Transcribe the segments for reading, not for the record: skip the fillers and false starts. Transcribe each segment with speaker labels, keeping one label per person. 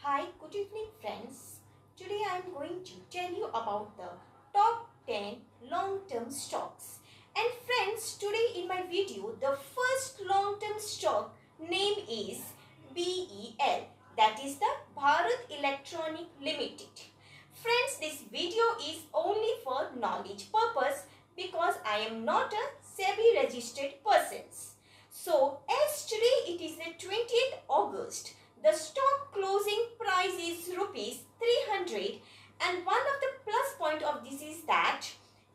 Speaker 1: Hi, good evening friends. Today I am going to tell you about the top 10 long-term stocks. And friends, today in my video, the first long-term stock name is BEL. That is the Bharat Electronic Limited. Friends, this video is only for knowledge purpose because I am not a SEBI registered person. So, as today it is the 20th August, the stock closing price is rupees 300, and one of the plus point of this is that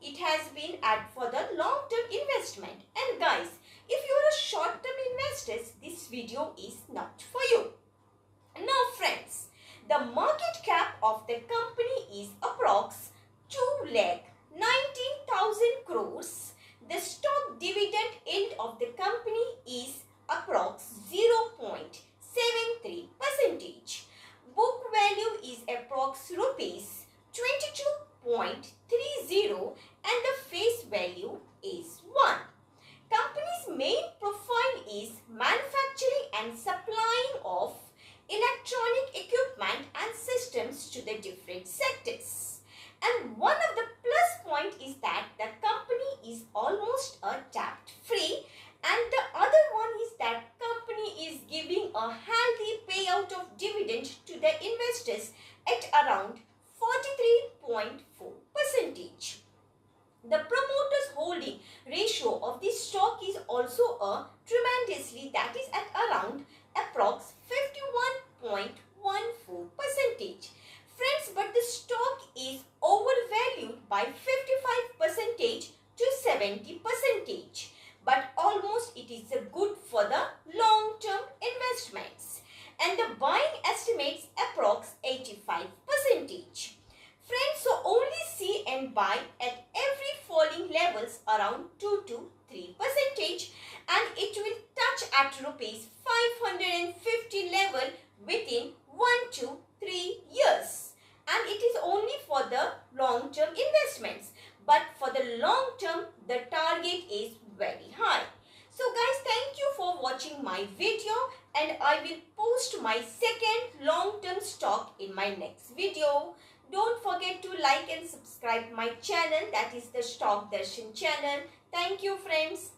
Speaker 1: it has been added for the long term investment. And guys, if you are a short term investors, this video is not for you. Now friends, the market cap of the company is approx 2,19,000 crores. The stock dividend yield of the company is approx 0.73%. Book value is approx rupees 22.30 and the face value is 1. Company's main profile is manufacturing and supplying of electronic equipment and systems to the different sectors. And one of the plus point is that the company is almost a debt free, and the other one is that company is giving a healthy payout of dividend to the investors at around 43.4%. The promoters holding ratio of this stock is also a tremendously, that is at around approx 51.14%. Friends, but the stock is overvalued by 55% to 70%. But almost it is good for the long-term investments. And the buying estimates approx 85%. Friends, so only see and buy at every falling levels around 2 to 3%, and it will touch at rupees 550 level within 1 to 3 years. And it is only for the long-term investments. But for the long term, the target is very high. So guys, thank you for watching my video, and I will post my second long-term stock in my next video. Don't forget to like and subscribe my channel, that is the Stock Darshan channel. Thank you friends.